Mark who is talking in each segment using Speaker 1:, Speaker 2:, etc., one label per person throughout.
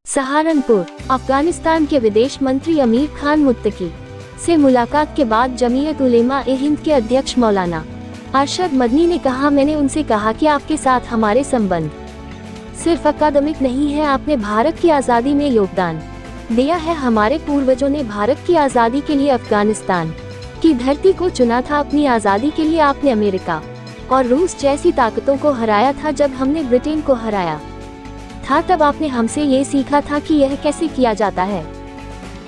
Speaker 1: सहारनपुर, अफगानिस्तान के विदेश मंत्री अमीर खान मुत्तकी से मुलाकात के बाद जमीयत उलेमा-ए-हिंद के अध्यक्ष मौलाना अरशद मदनी ने कहा, मैंने उनसे कहा कि आपके साथ हमारे संबंध सिर्फ अकादमिक नहीं है, आपने भारत की आज़ादी में योगदान दिया है। हमारे पूर्वजों ने भारत की आज़ादी के लिए अफगानिस्तान की धरती को चुना था। अपनी आज़ादी के लिए आपने अमेरिका और रूस जैसी ताकतों को हराया था। जब हमने ब्रिटेन को हराया था तब आपने हमसे ये सीखा था कि यह कैसे किया जाता है।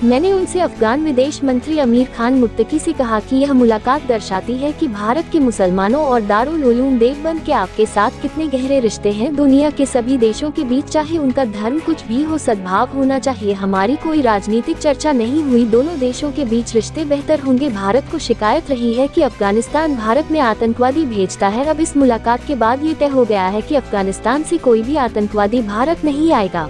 Speaker 1: मैंने उनसे अफगान विदेश मंत्री अमीर खान मुत्तकी से कहा कि यह मुलाकात दर्शाती है कि भारत के मुसलमानों और दारुल उलूम देवबंद के आपके साथ कितने गहरे रिश्ते हैं। दुनिया के सभी देशों के बीच चाहे उनका धर्म कुछ भी हो, सद्भाव होना चाहिए। हमारी कोई राजनीतिक चर्चा नहीं हुई, दोनों देशों के बीच रिश्ते बेहतर होंगे। भारत को शिकायत रही है कि अफगानिस्तान भारत में आतंकवादी भेजता है। अब इस मुलाकात के बाद ये तय हो गया है कि अफगानिस्तान से कोई भी आतंकवादी भारत नहीं आएगा।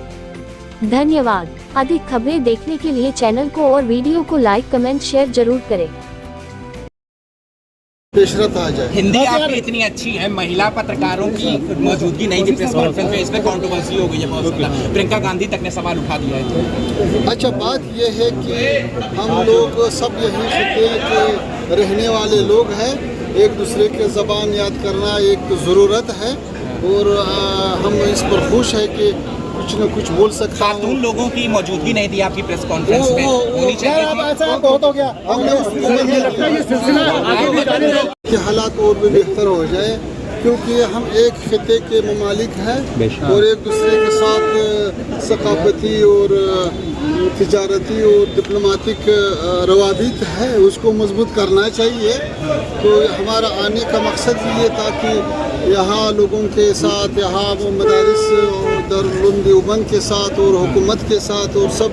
Speaker 1: धन्यवाद। अधिक खबरें देखने के लिए चैनल को और वीडियो को लाइक, कमेंट, शेयर जरूर करें।
Speaker 2: पेशरत आ जाए।
Speaker 3: हिंदी आपकी इतनी अच्छी है, महिला पत्रकारों की मौजूदगी नहीं थी प्रेस कॉन्फ्रेंस में, इस पे कंट्रोवर्सी हो गई है बहुत ज़्यादा। प्रियंका गांधी तक ने सवाल उठा दिया है।
Speaker 2: अच्छा, बात यह है कि हम लोग सब यही खिते के रहने वाले लोग हैं। एक दूसरे के ज़बान याद करना एक ज़रूरत है और हम इस पर खुश है कि कुछ न कुछ बोल सकता हूँ।
Speaker 3: खातून लोगों की मौजूदगी नहीं थी आपकी प्रेस कॉन्फ्रेंस में, होनी चाहिए थी।
Speaker 2: बहुत हो गया। कि हालात और भी बेहतर हो जाए, क्योंकि हम एक खिते के ममालिक हैं और एक दूसरे के साथ सकाफती और तिजारती और डिप्लोमेटिक रवाबित है, उसको मजबूत करना चाहिए। तो हमारा आने का मकसद ये था कि यहाँ लोगों के साथ, यहाँ मदारिस और दारुल उलूम देवबंद के साथ और हुकूमत के साथ और सब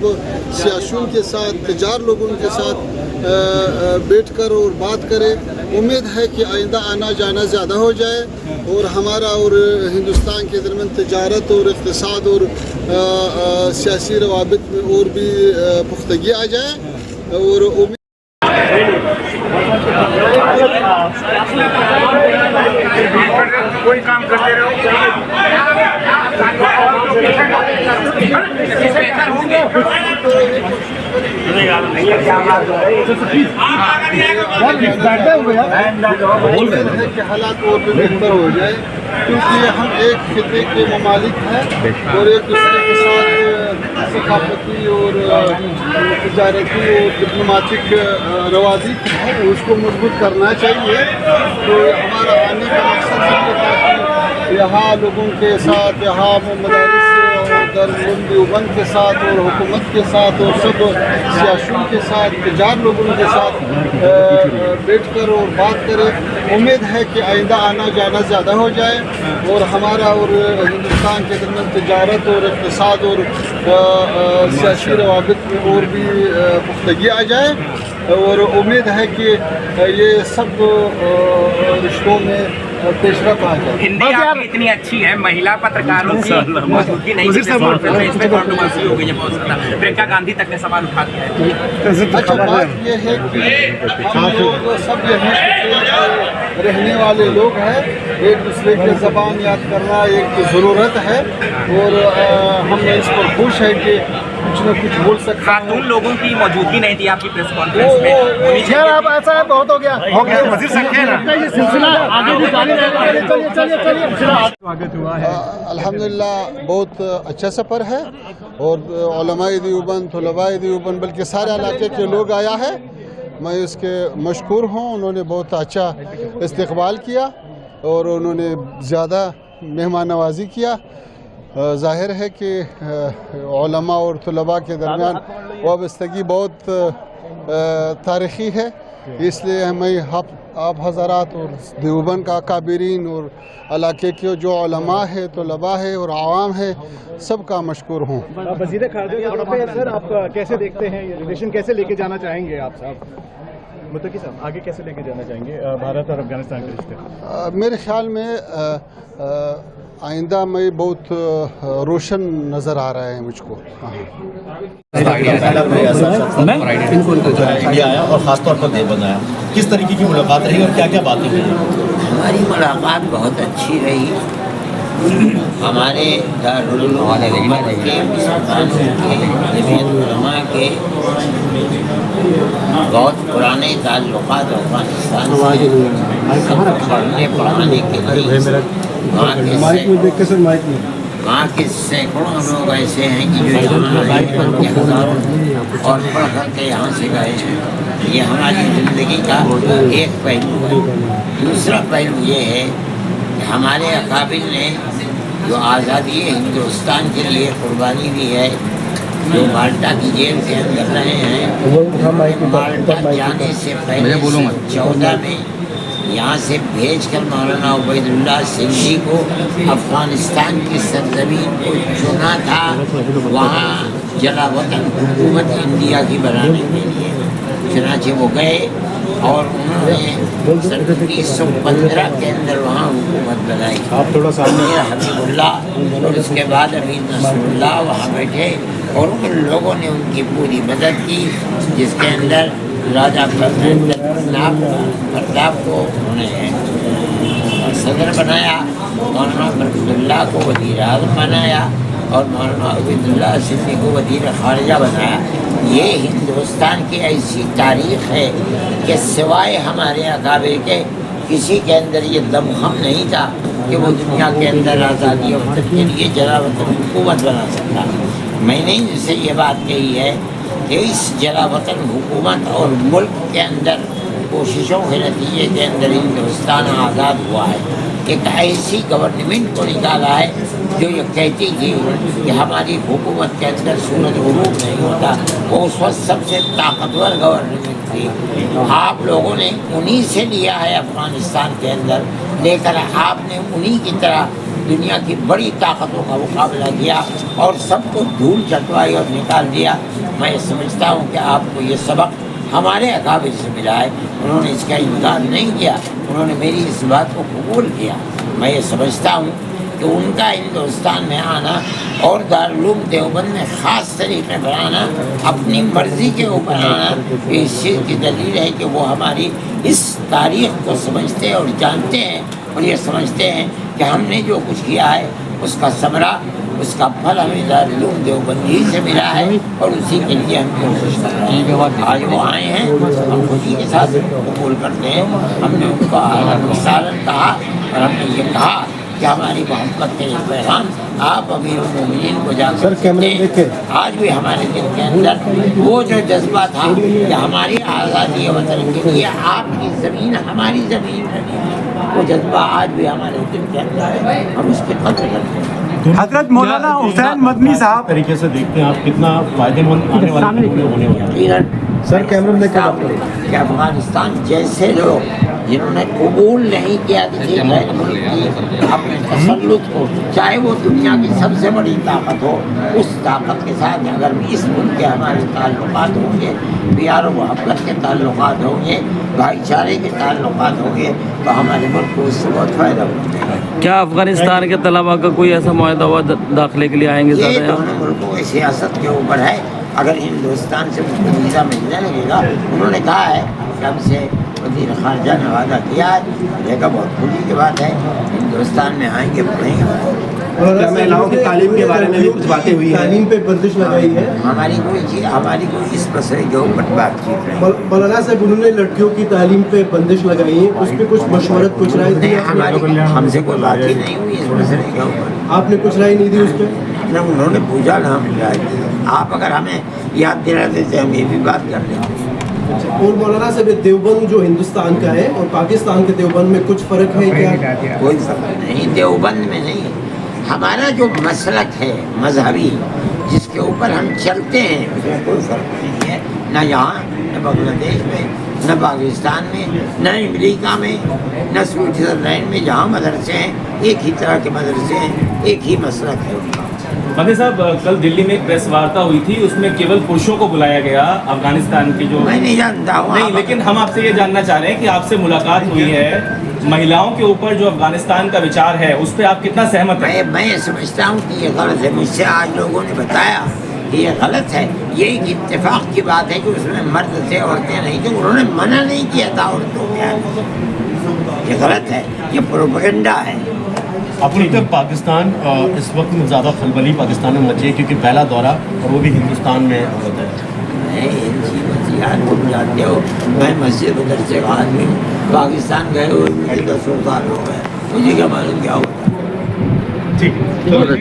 Speaker 2: सियासियों के साथ, तजार लोगों के साथ बैठकर और बात करें। उम्मीद है कि आइंदा आना जाना ज़्यादा हो जाए और हमारा और हिंदुस्तान के दरमियान तिजारत और इक़्तिसाद और सियासी रवाबित में और भी पुख्तगी आ जाए। और
Speaker 4: कोई काम करते रहो।
Speaker 2: हालात और भी बेहतर हो जाए, क्योंकि हम एक खिते के ममालिक हैं और एक दूसरे के साथ सकाफती और तिजारती और डिप्लोमेटिक रवाबित है, उसको मजबूत करना चाहिए। तो हमारा आने का मकसद ये था कि यहाँ लोगों के साथ, यहाँ मदारिस और दारुल उलूम देवबंद के साथ और हुकूमत के साथ और सब सियासियों के साथ, तजार लोगों के साथ बैठकर और बात करें। उम्मीद है कि आइंदा आना जाना ज़्यादा हो जाए और हमारा और हिंदुस्तान के दरमियान तिजारत और इक़्तिसाद और सियासी रवाबित में और भी पुख्तगी आ जाए। और उम्मीद है कि ये सब रिश्तों में पेशरफ आ जाए।
Speaker 3: हिंदी आपकी इतनी अच्छी है, महिला पत्रकारों की मौजूदगी नहीं थी प्रेस कॉन्फ्रेंस में, इस पे कंट्रोवर्सी हो गई है बहुत ज़्यादा। प्रियंका गांधी तक ने सवाल उठा दिया है।
Speaker 2: अच्छा, बात यह है कि हम लोग सब यही खिते के रहने वाले लोग हैं। एक दूसरे के ज़बान याद करना एक ज़रूरत है और हम इस पर खुश है कि कुछ न कुछ बोल सकते हैं।
Speaker 3: खातून लोगों की मौजूदगी नहीं थी आपकी प्रेस कॉन्फ्रेंस में, होनी चाहिए थी।
Speaker 4: आप ऐसा है, बहुत हो गया। वज़ीर साहब कह रहे हैं ये सिलसिला आगे भी जारी रहेगा। स्वागत हुआ है।
Speaker 2: अल्हम्दुलिल्लाह बहुत अच्छा सफ़र है और उलमाए देवबंद, तुलबाए देवबंद, बल्कि सारे इलाके के लोग आया है। मैं इसके मशकूर हूँ। उन्होंने बहुत अच्छा इस्तकबाल किया और उन्होंने ज़्यादा मेहमान नवाजी किया। ज़ाहिर है कि उलमा और तुलबा के दरमियान वाबस्तगी बहुत तारीख़ी है, इसलिए हमें आप हज़रात और देवबंद का काबिरीन और इलाके के जो उलमा है, तुलबा है और आवाम है, सबका मशकूर हूँ।
Speaker 4: वज़ीर ख़ारजा के तौर पे सर आप कैसे देखते हैं, ये रिलेशन कैसे लेके जाना चाहेंगे आप साहब? मुत्तकी साहब आगे कैसे लेके जाना चाहेंगे भारत और अफगानिस्तान के रिश्ते?
Speaker 2: मेरे ख्याल में आइंदा में बहुत रोशन नज़र आ रहा है मुझको।
Speaker 5: इंडिया आया और ख़ासतौर पर देवबंद आया, किस तरीके की मुलाकात रही और क्या क्या बातें हुई?
Speaker 6: हमारी मुलाकात बहुत अच्छी रही। हमारे दारुल उलूम के जमीयत उलमा के बहुत पुराने ताल्लुकात अफगानिस्तान से पढ़ने पढ़ाने के लिए वहाँ के सैकड़ों लोग ऐसे हैं कि जो यहाँ आए और पढ़ करके यहाँ से गए हैं। ये हमारी ज़िंदगी का एक पहलू है। दूसरा पहलू ये है कि हमारे अकाबिल ने जो आज़ादी हिंदुस्तान के लिए कुर्बानी दी है, जो माल्टा की जेल के अंदर रहे हैं, माल्टा जाने से पहले 14 में यहाँ से भेजकर मौलाना उबैदुल्लाह सिंधी को अफ़गानिस्तान की सरज़मीन को चुना था, वहाँ जलावतन हुकूमत इंडिया की बनाने के लिए। चुनाचे वो गए और उन्होंने 1915 के अंदर वहाँ हुकूमत बनाई। मीर हबीबुल्लाह और उसके बाद अमीर नसरुल्लाह वहाँ बैठे और उन लोगों ने उनकी पूरी मदद की, जिसके अंदर राजा प्रताप को उन्होंने सदर बनाया, मौलाना बरकतुल्लाह को वज़ीर आज़म बनाया और मौलाना उबैदुल्लाह सिंधी को वज़ीर ख़ारिजा बनाया। ये हिंदुस्तान की ऐसी तारीख़ है कि सिवाय हमारे अकाबिर के किसी के अंदर ये दमख़म नहीं था कि वो दुनिया के अंदर आज़ादी और वतन के लिए जलावतन हुकूमत बना सकता। मैंने इनसे ये बात कही है कि इस जलावतन हुकूमत और मुल्क के अंदर कोशिशों के नतीजे के अंदर हिंदुस्तान आज़ाद हुआ है। एक ऐसी गवर्नमेंट को निकाला है जो ये कहती थी कि हमारी हुकूमत के अंदर सूरज गुरूब नहीं होता। वो उस वक्त सबसे ताकतवर गवर्नमेंट थी। आप लोगों ने उन्हीं से लिया है अफ़गानिस्तान के अंदर, लेकर आपने उन्हीं की तरह दुनिया की बड़ी ताकतों का मुकाबला किया और सबको धूल चटवाई और निकाल दिया। मैं समझता हूँ कि आपको ये सबक हमारे अकाबिर से मिला है। उन्होंने इसका इनकार नहीं किया, उन्होंने मेरी इस बात को कबूल किया। मैं ये समझता हूँ कि उनका हिंदुस्तान में आना और दारुल उलूम देवबंद में ख़ास तरीके पर आना, अपनी मर्ज़ी के ऊपर आना, इस चीज़ की दलील है कि वो हमारी इस तारीख़ को समझते और जानते हैं और ये समझते हैं कि हमने जो कुछ किया है उसका समरा, उसका फल हमें दारुल उलूम देवबंद ही से मिला है और उसी के लिए हम कोशिश कर रहे हैं। आज वो आए हैं, हम खुशी के साथ कबूल करते हैं। हमने उनको सालन कहा और हमने ये कहा कि हमारी मोहब्बत के पैगाम आप अमीरुल मोमिनीन को जाकर आज भी हमारे दिल के अंदर वो जो जज्बा था कि हमारी आज़ादी वतन के लिए आपकी ज़मीन हमारी ज़मीन बनी, वो जज्बा आज भी हमारे दिल के अंदर है। हम उसकी कदर करते हैं।
Speaker 4: हजरत मौलाना हुसैन मदनी साहब
Speaker 5: तरीके से देखते हैं आप कितना फ़ायदेमंद आने वाले होने वाला
Speaker 2: सर कैमरे में क्या
Speaker 6: कि अफगानिस्तान जैसे लोग जिन्होंने कबूल नहीं किया किसी गैर मुल्क की अपने तसल्लुत को, चाहे वो दुनिया की सबसे बड़ी ताकत हो, उस ताकत के साथ अगर इस मुल्क के हमारे ताल्लुकात होंगे, प्यार व मोहब्बत के ताल्लुकात होंगे, भाईचारे के ताल्लुकात होंगे, तो हमारे मुल्क को उससे बहुत फ़ायदा पहुँचेगा।
Speaker 7: क्या अफगानिस्तान के तलबा का कोई ऐसा मुआहदा हुआ दाखिले के लिए आएंगे?
Speaker 6: ये दोनों मुल्कों की सियासत के ऊपर है। अगर हिंदुस्तान से मुझे वीज़ा मिलने लगेगा, उन्होंने कहा है कि हमसे वज़ीर ख़ारिजा ने वादा किया है, देखा बहुत खुशी की बात है, हिंदुस्तान में आएंगे, पढ़ेंगे।
Speaker 4: महिलाओं की तालीम के बारे में भी कुछ बातें हुई हैं। तालीम पे बंदिश लगाई है।
Speaker 6: हमारी कोई इस मसले के ऊपर बातचीत है।
Speaker 2: मौलाना साहब उन्होंने लड़कियों की तालीम पे बंदिश लगाई है, उस पर कुछ मशवरत कुछ राय दी?
Speaker 6: हमसे कोई बात ही नहीं हुई इस मसले के ऊपर।
Speaker 2: आपने कुछ राय नहीं दी उस पर?
Speaker 6: न उन्होंने पूछा ना हम राय दी। आप अगर हमें याद दिलाते थे हम ये भी बात कर लेते।
Speaker 2: और मौलाना साहब देवबंद जो हिंदुस्तान का है और पाकिस्तान के देवबंद में कुछ फ़र्क है क्या?
Speaker 6: कोई फ़र्क नहीं, देवबंद में नहीं। हमारा जो मसलक है मजहबी, जिसके ऊपर हम चलते हैं, उसमें कोई फ़र्क नहीं है, न यहाँ न बांग्लादेश में, न पाकिस्तान में, न अमेरिका में, न स्विट्ज़रलैंड में। जहाँ मदरसे हैं एक ही तरह के मदरसे हैं, एक ही मसलक है उनका।
Speaker 8: मदनी साहब, कल दिल्ली में एक प्रेस वार्ता हुई थी, उसमें केवल पुरुषों को बुलाया गया अफगानिस्तान की जो
Speaker 6: मैं नहीं जानता हूँ।
Speaker 8: नहीं, लेकिन हम आपसे ये जानना चाह रहे हैं कि आपसे मुलाकात हुई है महिलाओं के ऊपर जो अफगानिस्तान का विचार है उस पर आप कितना सहमत हैं?
Speaker 6: मैं समझता हूँ कि ये गलत है। मुझसे आज लोगों ने बताया कि ये गलत है। ये एक इत्तेफाक की बात है कि उसमें मर्द थे, औरतें नहीं थी। उन्होंने मना नहीं किया था औरतों के आने। ये गलत है, ये प्रोपेगेंडा है।
Speaker 5: आपको लगता है पाकिस्तान इस वक्त में ज़्यादा खलबली पाकिस्तान में मची है क्योंकि पहला दौरा और वो भी हिंदुस्तान में होता है?
Speaker 6: जानते हो, मैं मस्जिद उधर से आदमी हूँ, पाकिस्तान गए हुए मुझे 10 साल हो गए, मुझे क्या मालूम क्या होता है।
Speaker 5: ठीक है।